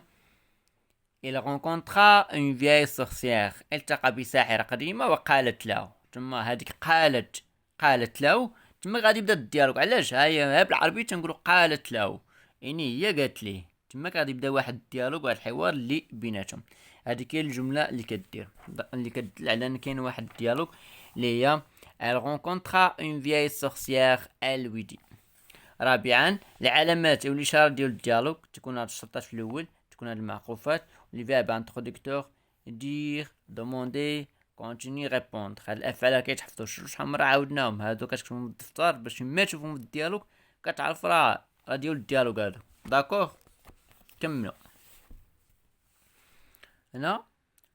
il rencontra une vieille sorcière، التقى بساحره قديمه وقالت له. تما هذيك قالت له تما غادي يبدا الديالوج. علاش؟ ها هي بالعربيه تنقولوا قالت له، يعني هي قالت ليه. تما غادي يبدا واحد الديالوج، واحد الحوار اللي بيناتهم. هذيك هي الجمله اللي كدير اللي كتدل على ان كاين واحد الديالوج اللي هي elle rencontra une vieille sorcière à lui dit. رابعا العلامات او الاشارات ديال الديالوج تكون هاد الشرطات في الاول، تكون هاد المعقوفات لي فيرب انترودكتور دير دوموندي كونتيني ريبوندر. هاد الافعال كيتحفظوا شحال مره عاودناهم، هادو كتكتبهم بالدفتر باش ما تشوفهم في الديالوج كتعرف راه ديال الديالوج هادو. داكوغ. كملوا هنا.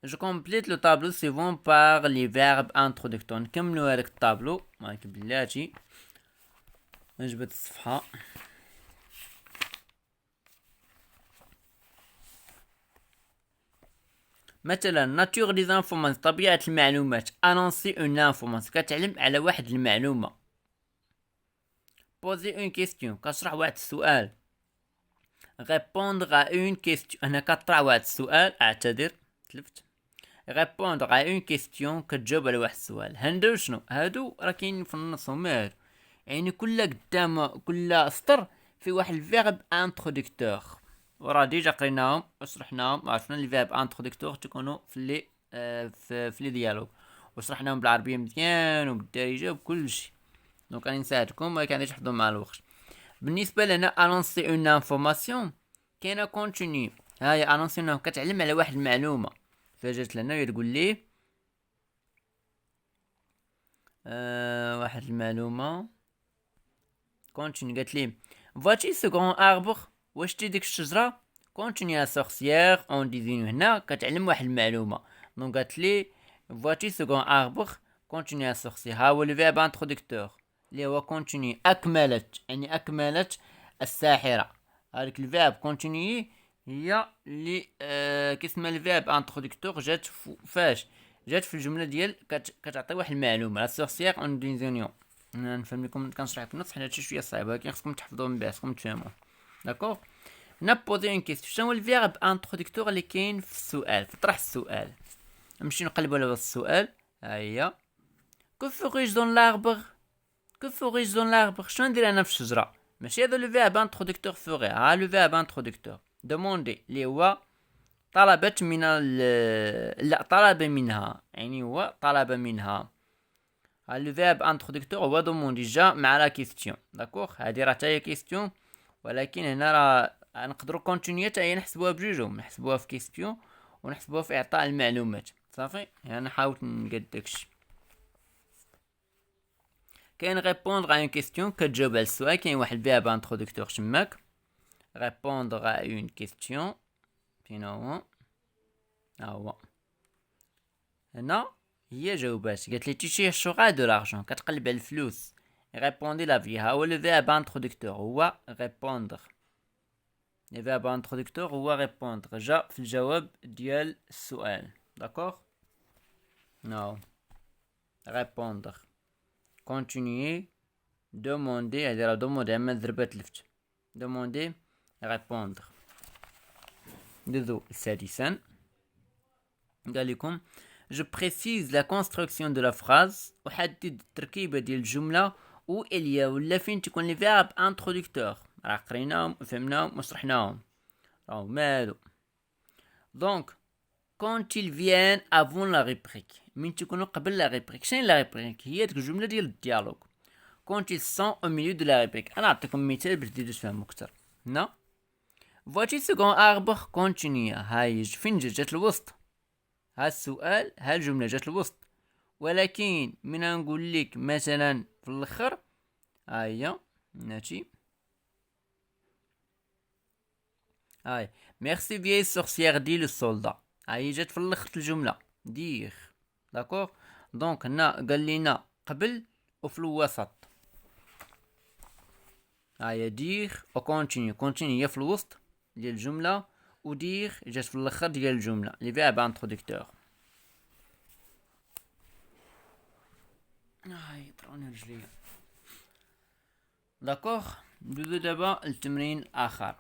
Je complète le tableau suivant par les verbes introducteurs. نكملوا هذاك الطابلو مالك بلاتي. نجبد الصفحة. مثلا ناتور دي زانفورماسيون، طبيعة المعلومات. انونسي اون انفورماسيون، كتعلم على واحد المعلومة. بوزي اون كيستيون، كتشرح واحد السؤال. ريبوندر ا اون كيستيون، هنا كطرح واحد السؤال. اعتذر تلفت. répondre à une question كتجاوب على واحد السؤال. هندو شنو هادو؟ راه كاين في النص هما هادو، يعني كل سطر في واحد الفيرب انترودكتور، وراه ديجا قريناهم وشرحناهم وعرفنا لي فيرب انترودكتور تكونوا في لي في لي ديالوج، وشرحناهم بالعربيه مزيان وبالدارجه وبكل شيء. دونك راني نساعدكم ولكن غادي تحفظوا مع الوقت. بالنسبه لنا انونسي اون انفورماسيون كاينه كونتينيو. هاهي انونسي كتعلم على واحد المعلومه. فجات لنا تقول لي واحد المعلومه كونتينيو. قالت لي Vois-tu ce grand arbre؟ واش تي ديك الشجرة؟ Continue la sorcière en disant هنا كتعلم واحد المعلومة. دونك قالت لي vois-tu ce grand arbre؟ Continue la sorcière. ها هو le verbe introducteur اللي هو continue. أكملت يعني أكملت الساحرة. هذيك الفيرب continue هي اللي كيسمى الفيرب انترودكتور. جات فاش جات في الجمله ديال كتعطي واحد المعلومه. لا سورسيير اون ديزونيون. نفهم لكم كنشرح لكم النص حيت هادشي شويه صعيب ولكن خصكم تحفظوه من بعد خصكم تفهموه. داكوغ هنا بوزي اون كيستيون. شنو هو الفيرب انترودكتور اللي كاين في السؤال في طرح السؤال؟ نمشي نقلبوا على السؤال. ها هي كو فوريج دون لاربر. كو فوريج دون لاربر شنو ندير انا في الشجره؟ ماشي هذا لو فيرب انترودكتور فوري. ها لو فيرب انترودكتور دوموندي اللي هو طلبت من لا طلب منها يعني هو طلب منها. لو فيرب انترودكتور هو دوموندي جا مع لا كيستيون. داكوغ هادي راه حتى هي كيستيون ولكن هنا راه نقدروا كونتينيو حتى هي نحسبوها بجوجهم. نحسبوها في كيستيون ونحسبوها في اعطاء المعلومات. صافي يعني حاولت نقاد داكشي. كاين ريبوندر ا اون كيستيون كتجاوب على السؤال. كاين واحد فيرب انترودكتور تماك répondre à une question. فين هو؟ ها هو هنا هي جاوبات. قالت لي tu chercheras de l'argent. كتقلب على الفلوس. répondre لا في. ها هو لو فيرب انترودكتور هو répondre. لو فيرب انترودكتور هو répondre جا في الجواب ديال السؤال. داكوغ نو répondre continuer demander. هادي راه demander اما ضربات لفت. demander répondre. ندوزو سادسا. قال لكم je précise la construction de la phrase. أحدد التركيبة ديال الجملة و إليا ولا فين تكون لي فيرب انترودكتور. راه قريناهم وفهمناهم وشرحناهم راهو مالو. دونك quand ils viennent avant la réplique من تكونوا قبل لا ريبريك. شنو لا ريبريك؟ هي ديك الجملة ديال الديالوج. quand ils sont au milieu de la réplique. أنا نعطيكم مثال باش تزيدوا تفهموا أكثر. هنا vois-tu ce grand arbre continue. هاي فين جات الوسط. ها السؤال ها الجملة جات الوسط ولكن من نقول لك مثلا في الاخر ها هي ناتي هاي ميرسي فيي سورسيير دي لو سولدا. هاي جات في الاخر الجملة دير. داكوغ دونك هنا قال لينا قبل وفي الوسط. هاي دير او كونتينيو. كونتينيو هي في الوسط ديال الجملة ودير جات في الاخر ديال الجملة لي فيرب انترودكتور. هاي طروني رجليا. داكوغ ندوزو دابا التمرين الاخر.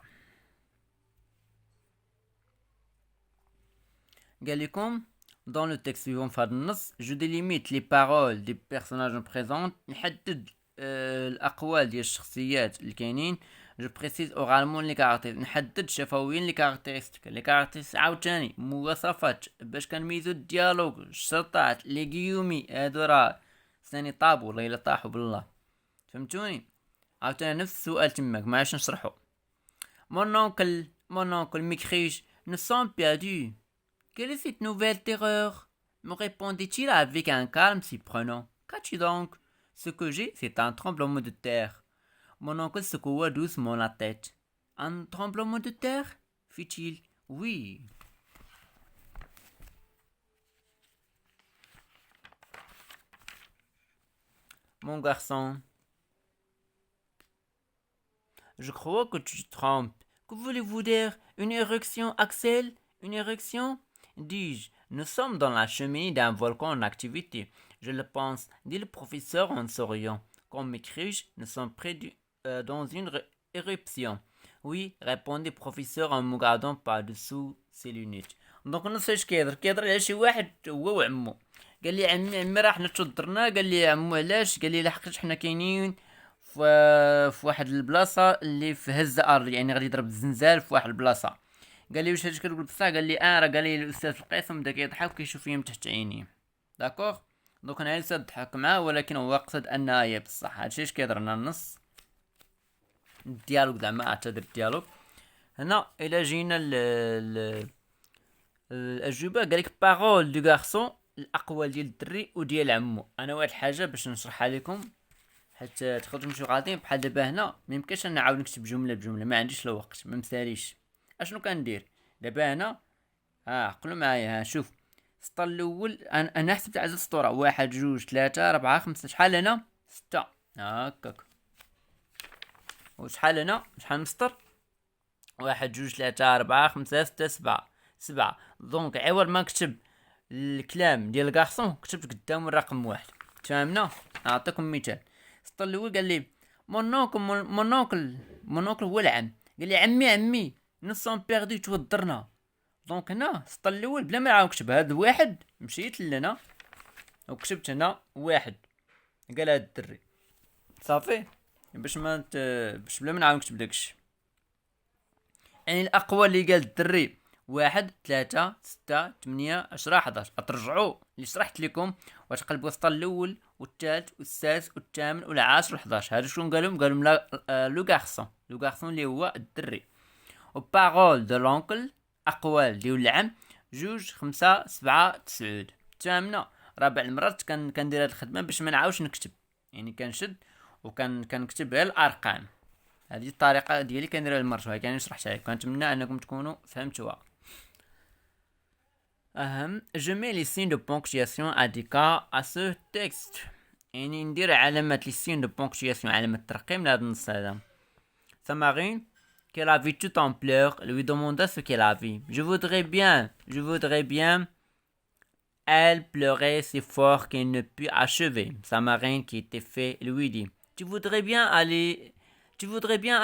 قال لكم dans le texte suivant في هذا النص je délimite les paroles des personnages présents. نحدد الاقوال ديال الشخصيات اللي كاينين. جو بريسيز اورالمون لي كاركتير. نحدد شفويا لي كاركتيرستيك. لي كاركتيرستيك عاوتاني مواصفات باش كنميزو الديالوج. الشرطات لي غيومي هادو راه ثاني طابو والله الا طاحوا بالله. فهمتوني؟ عاوتاني نفس السؤال تماك ما عادش نشرحو. mon oncle m'écrit nous sommes perdus. Quelle est cette nouvelle terreur? Me répondit-il avec un calme surprenant. Qu'as-tu donc? Ce que j'ai, c'est un tremblement de terre. Mon oncle secoua doucement la tête. Un tremblement de terre? Fit-il. Oui. Mon garçon, je crois que tu te trompes. Que voulez-vous dire? Une éruption, Axel? Une éruption? Dis-je. Nous sommes dans la cheminée d'un volcan en activité. Je le pense, dit le professeur en souriant. Comme m'écris-je, nous sommes près dans une éruption. Oui, répondit le professeur en me regardant par-dessous ses lunettes. دونك نص اش كيهضر على شي واحد هو وعمو. قال لي عمي راه حنا تشضرنا. قال لي عمو علاش؟ قال لي لحقاش حنا كاينين في واحد البلاصه اللي في هزه ارض يعني غادي يضرب الزنزال في واحد البلاصه. قال لي واش هادشي كتقول بصح؟ قال لي راه قال لي الاستاذ القسم بدا كيضحك وكيشوف فيا من تحت عينيه. داكوغ دونك انا لسه ضحك معاه ولكن هو قصد انها هي بصح. هادشي اش كيهضر لنا النص الديالوج زعما اعتذر الديالوج. هنا الى جينا الاجوبه قال لك بارول دو غارسون الاقوال ديال الدري وديال عمو. انا واحد الحاجه باش نشرحها لكم حتى تقدروا تمشيو غاديين بحال دابا هنا. ميمكنش انا نعاود نكتب جمله بجمله، ما عنديش الوقت، ما مساليش. اشنو كندير دابا هنا؟ عقلوا معايا. شوف السطر الاول انا حسبت عدد السطور: 1 2 3 4 5. شحال هنا؟ 6. هكاك. وشحال هنا؟ شحال من سطر؟ 1 2 3 4 5 6 7. 7. دونك عوض ما نكتب الكلام ديال الكارسون كتبت قدام الرقم 1. تفهمنا؟ نعطيكم مثال. السطر الاول قال لي مونوكل هو العم. قال لي عمي نو سون بيردي توضرنا. دونك هنا السطر الاول بلا ما نعاود نكتب هاد الواحد مشيت لهنا وكتبت هنا 1. قال هاد الدري صافي باش بلا ما نعاود نكتب داكشي. يعني الاقوال اللي قال الدري 1 3 6 8 10 11. ترجعوا اللي شرحت لكم وتقلبوا السطر الاول والثالث والسادس والثامن والعاشر و11. هادو شنو قالوا لا لو غارسون اللي هو الدري. وبارول دو لونكل اقوال ديال العم 2 5 7 9. تفهمنا؟ رابع المرات كندير هاد الخدمه باش ما نعاودش نكتب، يعني كنشد كنكتب غير الارقام. هذه الطريقه ديالي كنديرها المرة، يعني شرحتها لكم، كنتمنى انكم تكونوا فهمتوها. je mets les signes de ponctuation adéquats à ce texte. يعني ندير علامة les signes de ponctuation، علامة الترقيم لهذا النص هذا. Samarine, qu'elle a vu tout en pleurs, lui demanda ce qu'elle a vu. Je voudrais bien. Elle pleurait si fort qu'elle ne put achever. Samarine, qui était fait, lui dit: Tu voudrais bien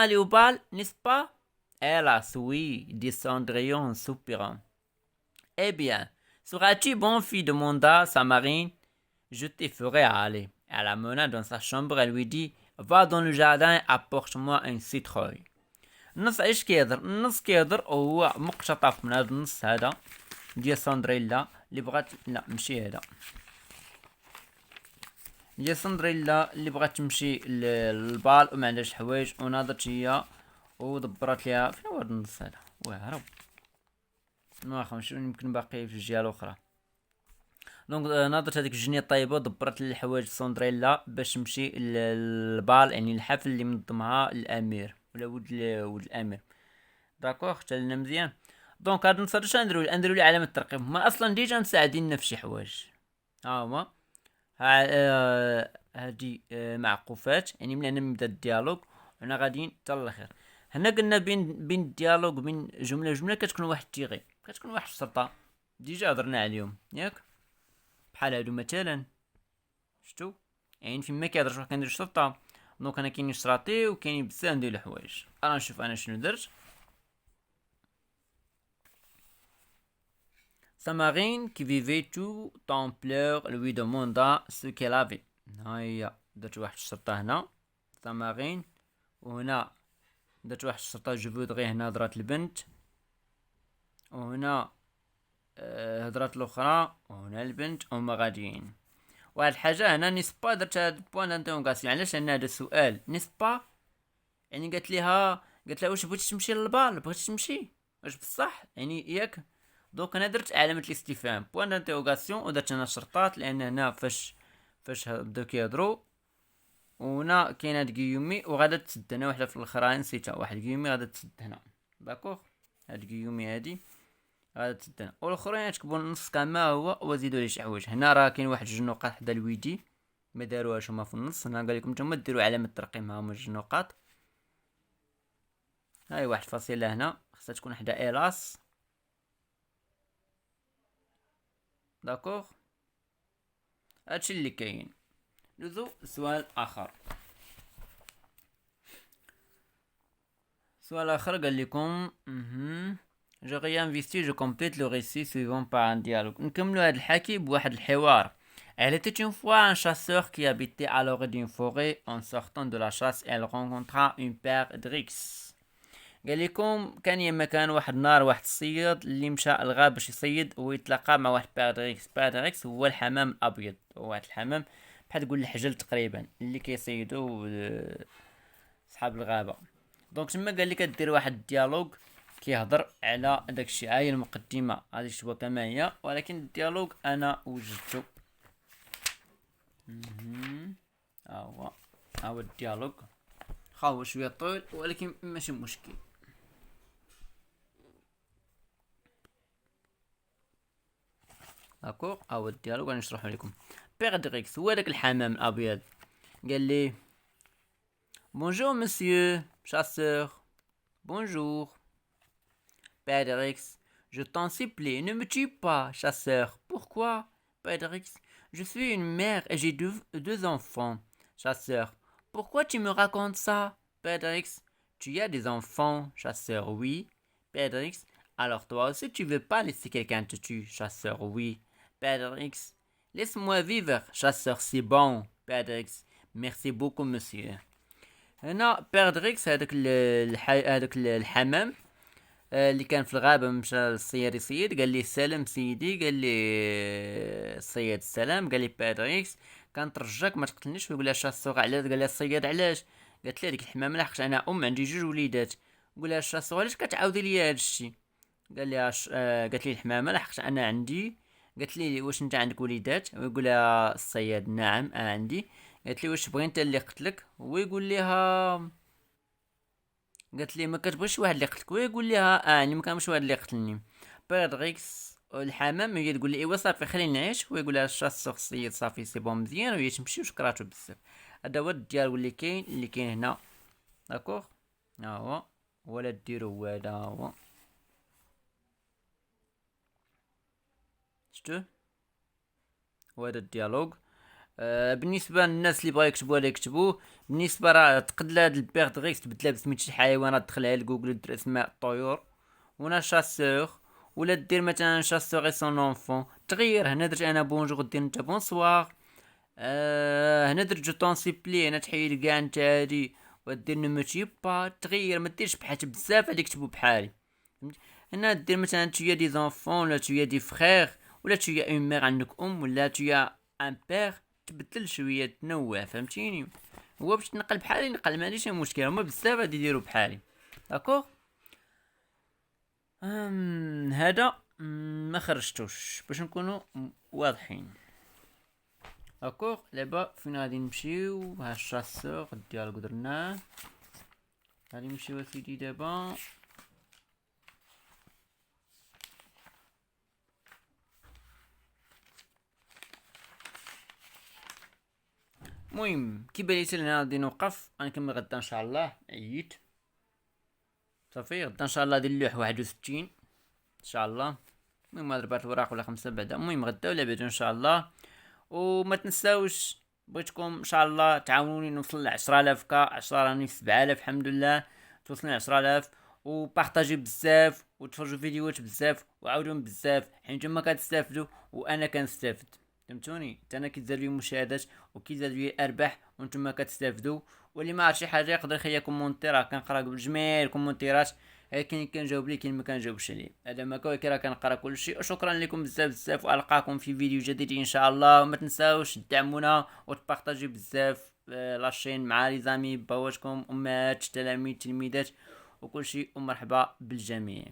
aller au bal, n'est-ce pas? Elle a souri, dit Cendrillon en soupirant. Eh bien, seras-tu bonne fille? Demanda Samarine. Je te ferai aller. Elle l'amena dans sa chambre et lui dit: Va dans le jardin et apporte-moi un citrouille. النص ايش كيهضر؟ النص كيهضر وهو مقتطف من هذا النص هذا ديال ساندريلا اللي بغات، لا ماشي هذا، ديال ساندريلا اللي بغات تمشي للبال وما عندهاش حوايج، وناضت هي ودبرت ليها. فين هو هذا النص هذا؟ هرب ما خمش يمكن باقي في الجهه الاخرى. دونك ناضت هذيك الجنيه الطيبه ودبرت الحوايج ساندريلا باش تمشي للبال، يعني الحفل اللي منظمها الامير ولا ولد الامير. داكوغ حتى لنا مزيان. دونك هاد النص اش نديرو ليه علامه الترقيم. هما اصلا ديجا مساعديننا في شي حوايج. هما هادي معقوفات، يعني من هنا نبدا الديالوج وحنا غاديين حتى الاخر. هنا قلنا بين الديالوج وبين جمله كتكون واحد التيغي، كتكون واحد الشرطه ديجا هضرنا عليهم ياك، بحال هادو مثلا شفتو، يعني فيما كيهضر شحال كندير الشرطه. دونك انا كاينين شراطي وكاينين بزاف ديال الحوايج. انا نشوف انا شنو درت. Samarine, qui vivait tout en pleurs, lui demanda ce qu'elle avait. هيا درت واحد الشرطه هنا سامارين، وهنا درت واحد الشرطه جو فودغي، هنا هضرات البنت، وهنا هضرات الاخرى، وهنا البنت، وهما غاديين. واحد الحاجه هنا نيسبا درت هاد بوان انتروغاسيون. علاش؟ لان هذا السؤال نيسبا، يعني قالت لها واش بغيتي تمشي للبال؟ بغيتي تمشي واش بصح يعني ياك؟ دونك انا درت علامه الاستفهام بوان انتروغاسيون، ودرت هنا شرطات لان هنا فاش بداو كيهضروا، وهنا كاين هاد كيومي وغادا تسد هنا وحده في الاخرى نسيتها، واحد كيومي غادا تسد هنا. داكوغ هاد كيومي هادي غادا تسد هنا، والاخرين تكبوا النص كما هو وزيدوا ليه شي حوايج. هنا راه كاين واحد جوج نقاط حدا الويدي ما داروهاش هما في النص. هنا قال لكم نتوما ديروا علامه الترقيم، ها هما جوج نقاط. هاي واحد فاصله هنا خصها تكون حدا الاس. داكوغ هادشي اللي كاين. ندوزو سؤال اخر. سؤال اخر قال لكم je réinvestis, je complète le récit suivant par un dialogue. نكملوا هاد الحكي بواحد الحوار. Elle était une fois un chasseur qui habitait à l'orée d'une forêt. En sortant de la chasse, elle rencontra une perdrix. قال لكم كان يما كان واحد النهار واحد الصياد اللي مشى الغاب باش يصيد ويتلاقى مع واحد بيردريكس هو الحمام الابيض، هو واحد الحمام بحال تقول الحجل تقريبا اللي كيصيدوا صحاب الغابه. دونك تما قال لك دير واحد الديالوج كيهضر على داكشي. هاي المقدمه غادي تشوفوا كما هي، ولكن الديالوج انا وجدته. ها هو ها هو الديالوج، هو شويه طويل ولكن ماشي مشكل. داكوغ، ها هو الديالوج غادي نشرحو لكم. بيغ دريكس هو داك الحمام الابيض قال لي بونجور مسيو شاسور. Bonjour. Pedrix, je t'en supplie, ne me tue pas, chasseur. Pourquoi? Pedrix, je suis une mère et j'ai deux enfants. Chasseur, pourquoi tu me racontes ça? Pedrix, tu as des enfants, chasseur, oui. Pedrix, alors toi aussi tu veux pas laisser quelqu'un te tuer, chasseur, oui. Pedrix, laisse-moi vivre, chasseur, c'est bon. Pedrix, merci beaucoup, monsieur. هنا بيردريكس هذاك الحمام اللي كان في الغابه مشى للصياد يصيد، قال لي سلام سيدي، قال لي الصياد السلام، قال لي بيردريكس كنترجاك ما تقتلنيش. ويقول لها الشاسوغ علاش؟ قال لها الصياد علاش؟ قالت لي هذيك الحمامه لحقت انا عندي جوج وليدات. قول لها الشاسوغ علاش كتعاودي لي هذا الشيء؟ قال لها قالت لي الحمامه لحقت انا عندي. قالت لي واش انت عندك وليدات؟ ويقول لها الصياد نعم عندي. قالت لي واش بغي انت اللي قتلك؟ هو يقول لها، قالت لي ما كتبغيش واحد اللي قتلك؟ ويقول لها اني ما كنبغيش واحد اللي قتلني. بيردريكس الحمام هي تقول لي ايوا صافي خليني نعيش. ويقول لها الشاس الصيد صافي سي بون مزيان، وهي تمشي وشكراتو بزاف. هذا هو الديالوج اللي كاين هنا. داكوغ، ها هو ولا ديرو هذا هو شتو، وهذا الديالوج. بالنسبه للناس اللي بغاو يكتبوا هذا يكتبوه. بالنسبه راه تقدر هاد البيردريكس تبدلها بسميت شي حيوانات، دخلها لجوجل دير اسماء الطيور، ونا شاسور، ولا دير مثلا شاسور اي سون اونفون، تغير. هنا درت انا بونجور، دير انت بونسوار. هنا درت جو طون سيبلي، هنا تحيد كاع انت هادي ودير نموتي با. تغير، ما ديرش بحال بزاف اللي يكتبوا بحالي. هنا دير مثلا tu as des enfants ولا tu as des frères ولا tu as une mère، عندك ولا tu as un père. تبدل شويه، تنوع، فهمتيني؟ هو باش تنقل بحالي نقل، ما عنديش مشكل، هما بزاف غادي يديروا بحالي. داكوغ. هذا ما خرجتوش باش نكونوا واضحين. داكوغ، دابا فين غادي نمشيو؟ ها الشاسور ديالو درناه، غادي نمشيو اسيدي دابا. المهم كي بانيت لنا غادي نوقف، غنكمل غدا ان شاء الله. عييت صافي، غدا ان شاء الله دير اللوح 61 ان شاء الله. المهم 4 الوراق ولا 5 بعدا، المهم غدا ولا بعدا ان شاء الله. وما تنساوش بغيتكم ان شاء الله تعاونوني نوصل ل 10000 كا. 10 راني في 7000 الحمد لله، توصلنا 10000. وبارطاجي بزاف وتفرجوا فيديوهات بزاف وعاودوهم بزاف، حيت نتوما كتستافدوا وانا كنستافد. فهمتوني؟ حتى انا كيزاد لي مشاهدات وكيزاد لي ارباح وانتم كتستافدوا. واللي ما عرف شي حاجه يقدر يخلي كومونتير، راه كنقرا جميع الكومونتيرات. كاين كنجاوب ليه، كاين ما كنجاوبش عليه. هذا ما كاين، راه كنقرا كلشي. وشكرا لكم بزاف بزاف، والقاكم في فيديو جديد ان شاء الله. وما تنساوش تدعمونا وتبارطاجي بزاف لاشين مع لي زامي، باواتكم، امهات، تلاميذ، تلميذات وكلشي. ومرحبا بالجميع.